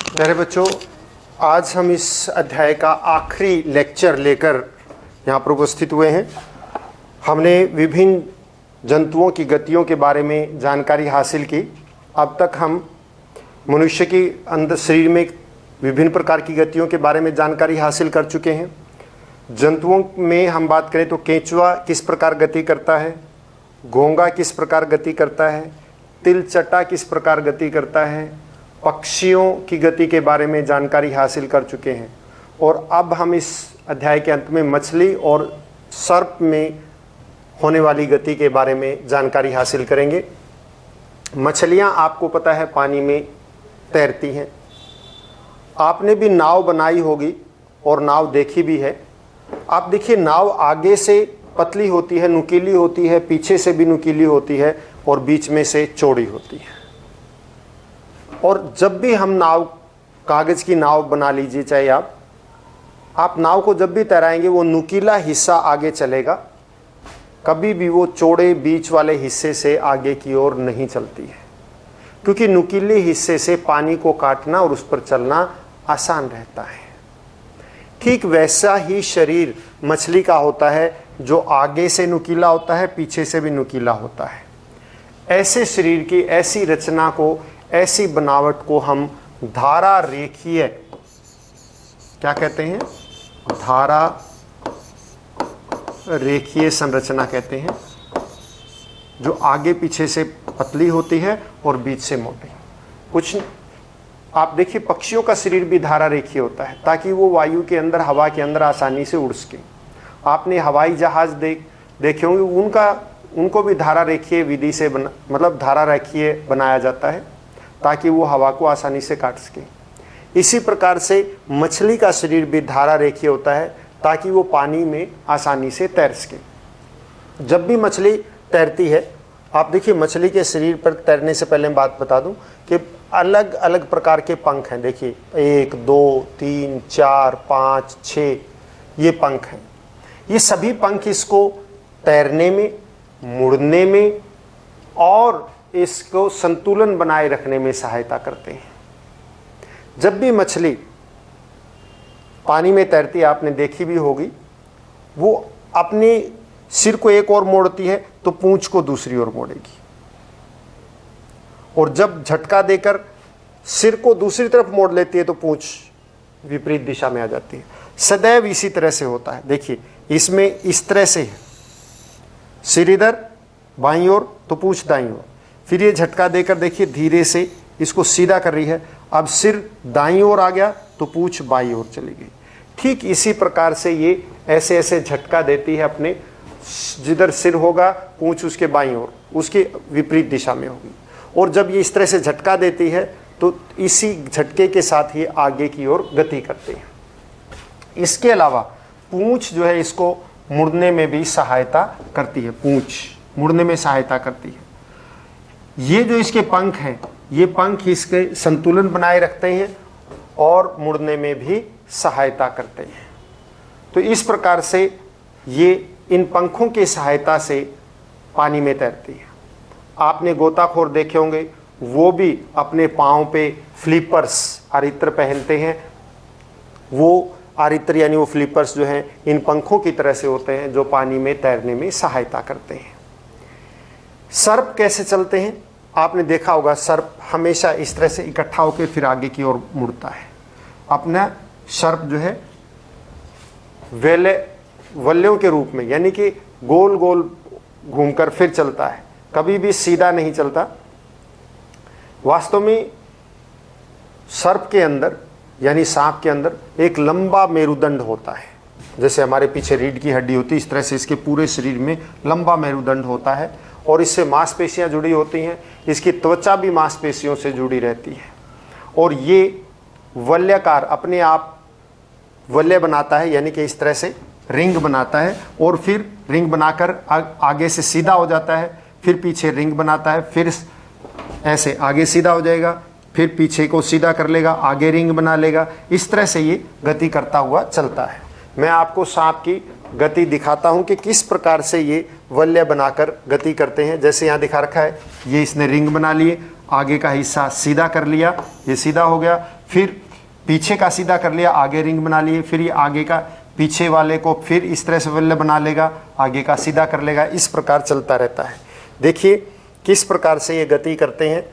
प्यारे बच्चों, आज हम इस अध्याय का आखिरी लेक्चर लेकर यहाँ पर उपस्थित हुए हैं। हमने विभिन्न जंतुओं की गतियों के बारे में जानकारी हासिल की। अब तक हम मनुष्य की अंदर शरीर में विभिन्न प्रकार की गतियों के बारे में जानकारी हासिल कर चुके हैं। जंतुओं में हम बात करें तो केंचुआ किस प्रकार गति करता है, घोंगा किस प्रकार गति करता है, तिलचट्टा किस प्रकार गति करता है, पक्षियों की गति के बारे में जानकारी हासिल कर चुके हैं। और अब हम इस अध्याय के अंत में मछली और सर्प में होने वाली गति के बारे में जानकारी हासिल करेंगे। मछलियां आपको पता है पानी में तैरती हैं। आपने भी नाव बनाई होगी और नाव देखी भी है। आप देखिए, नाव आगे से पतली होती है, नुकीली होती है, पीछे से भी नुकीली होती है और बीच में से चौड़ी होती है। और जब भी हम नाव, कागज़ की नाव बना लीजिए, चाहे आप नाव को जब भी तैराएंगे वो नुकीला हिस्सा आगे चलेगा, कभी भी वो चौड़े बीच वाले हिस्से से आगे की ओर नहीं चलती है, क्योंकि नुकीले हिस्से से पानी को काटना और उस पर चलना आसान रहता है। ठीक वैसा ही शरीर मछली का होता है, जो आगे से नुकीला होता है, पीछे से भी नुकीला होता है। ऐसे शरीर की ऐसी रचना को, ऐसी बनावट को हम धारा रेखीय क्या कहते हैं? धारा रेखीय संरचना कहते हैं, जो आगे पीछे से पतली होती है और बीच से मोटी। कुछ आप देखिए, पक्षियों का शरीर भी धारा रेखीय होता है ताकि वो वायु के अंदर, हवा के अंदर आसानी से उड़ सके। आपने हवाई जहाज देखे होंगे, उनको भी धारा रेखीय विधि से मतलब धारा रेखीय बनाया जाता है ताकि वो हवा को आसानी से काट सके। इसी प्रकार से मछली का शरीर भी धारा रेखीय होता है ताकि वो पानी में आसानी से तैर सके। जब भी मछली तैरती है, आप देखिए, मछली के शरीर पर तैरने से पहले मैं बात बता दूं कि अलग अलग प्रकार के पंख हैं। देखिए, 1 2 3 4 5 6 ये पंख हैं। ये सभी पंख इसको तैरने में, मुड़ने में और इसको संतुलन बनाए रखने में सहायता करते हैं। जब भी मछली पानी में तैरती है, आपने देखी भी होगी, वो अपने सिर को एक ओर मोड़ती है तो पूंछ को दूसरी ओर मोड़ेगी, और जब झटका देकर सिर को दूसरी तरफ मोड़ लेती है तो पूंछ विपरीत दिशा में आ जाती है। सदैव इसी तरह से होता है। देखिए, इसमें इस तरह से है, सिर इधर बाईं ओर तो पूंछ दाईं ओर। फिर ये झटका देकर देखिए, धीरे से इसको सीधा कर रही है। अब सिर दाईं ओर आ गया तो पूंछ बाईं ओर चली गई। ठीक इसी प्रकार से ये ऐसे ऐसे झटका देती है अपने, जिधर सिर होगा पूंछ उसके बाईं ओर, उसके विपरीत दिशा में होगी। और जब ये इस तरह से झटका देती है तो इसी झटके के साथ ही आगे की ओर गति करती है। इसके अलावा पूंछ जो है, इसको मुड़ने में भी सहायता करती है। पूंछ मुड़ने में सहायता करती है। ये जो इसके पंख हैं, ये पंख इसके संतुलन बनाए रखते हैं और मुड़ने में भी सहायता करते हैं। तो इस प्रकार से ये इन पंखों की सहायता से पानी में तैरती है। आपने गोताखोर देखे होंगे, वो भी अपने पाँव पे फ्लिपर्स, आरित्र पहनते हैं। वो आरित्र यानी वो फ्लिपर्स जो हैं, इन पंखों की तरह से होते हैं, जो पानी में तैरने में सहायता करते हैं। सर्प कैसे चलते हैं? आपने देखा होगा, सर्प हमेशा इस तरह से इकट्ठा होकर फिर आगे की ओर मुड़ता है। अपना सर्प जो है वल्यों के रूप में, यानी कि गोल गोल घूमकर फिर चलता है, कभी भी सीधा नहीं चलता। वास्तव में सर्प के अंदर, यानी सांप के अंदर, एक लंबा मेरुदंड होता है। जैसे हमारे पीछे रीढ़ की हड्डी होती है, इस तरह से इसके पूरे शरीर में लंबा मेरुदंड होता है और इससे मांसपेशियां जुड़ी होती हैं। इसकी त्वचा भी मांसपेशियों से जुड़ी रहती है और ये वलयाकार अपने आप वलय बनाता है, यानी कि इस तरह से रिंग बनाता है और फिर रिंग बनाकर आगे से सीधा हो जाता है, फिर पीछे रिंग बनाता है, फिर ऐसे आगे सीधा हो जाएगा, फिर पीछे को सीधा कर लेगा, आगे रिंग बना लेगा। इस तरह से ये गति करता हुआ चलता है। मैं आपको सांप की गति दिखाता हूं कि किस प्रकार से ये वलय बनाकर गति करते हैं। जैसे यहाँ दिखा रखा है, ये इसने रिंग बना लिए, आगे का हिस्सा सीधा कर लिया, ये सीधा हो गया, फिर पीछे का सीधा कर लिया, आगे रिंग बना लिए, फिर ये आगे का पीछे वाले को फिर इस तरह से वल्ले बना लेगा, आगे का सीधा कर लेगा, इस प्रकार चलता रहता है। देखिए किस प्रकार से ये गति करते हैं।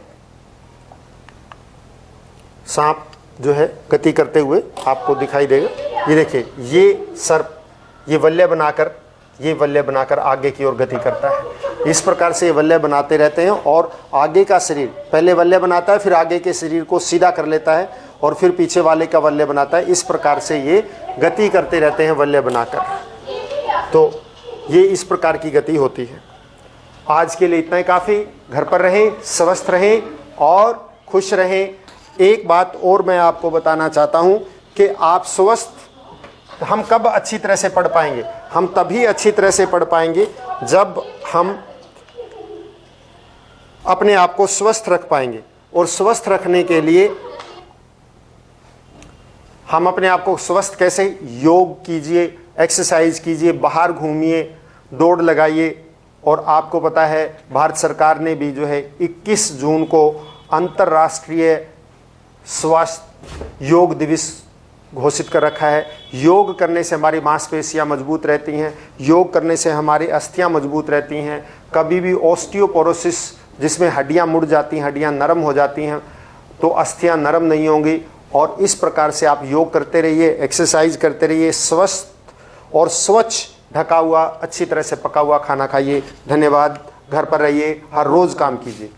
सांप जो है गति करते हुए आपको दिखाई देगा। ये देखिए, ये सर्प ये वल्ले बनाकर आगे की ओर गति करता है। इस प्रकार से ये वल्ले बनाते रहते हैं और आगे का शरीर पहले वल्ले बनाता है, फिर आगे के शरीर को सीधा कर लेता है और फिर पीछे वाले का वल्ले बनाता है। इस प्रकार से ये गति करते रहते हैं वल्ले बनाकर। तो ये इस प्रकार की गति होती है। आज के लिए इतना ही काफ़ी। घर पर रहें, स्वस्थ रहें और खुश रहें। एक बात और मैं आपको बताना चाहता हूँ कि आप स्वस्थ, हम कब अच्छी तरह से पढ़ पाएंगे? हम तभी अच्छी तरह से पढ़ पाएंगे जब हम अपने आप को स्वस्थ रख पाएंगे। और स्वस्थ रखने के लिए हम अपने आप को स्वस्थ कैसे? योग कीजिए, एक्सरसाइज कीजिए, बाहर घूमिए, दौड़ लगाइए। और आपको पता है भारत सरकार ने भी जो है 21 जून को अंतर्राष्ट्रीय स्वास्थ्य योग दिवस घोषित कर रखा है। योग करने से हमारी मांसपेशियां मजबूत रहती हैं, योग करने से हमारी अस्थियां मजबूत रहती हैं। कभी भी ऑस्टियोपोरोसिस, जिसमें हड्डियां मुड़ जाती हैं, हड्डियां नरम हो जाती हैं, तो अस्थियां नरम नहीं होंगी। और इस प्रकार से आप योग करते रहिए, एक्सरसाइज करते रहिए, स्वस्थ और स्वच्छ ढका हुआ अच्छी तरह से पका हुआ खाना खाइए। धन्यवाद। घर पर रहिए, हर रोज़ काम कीजिए।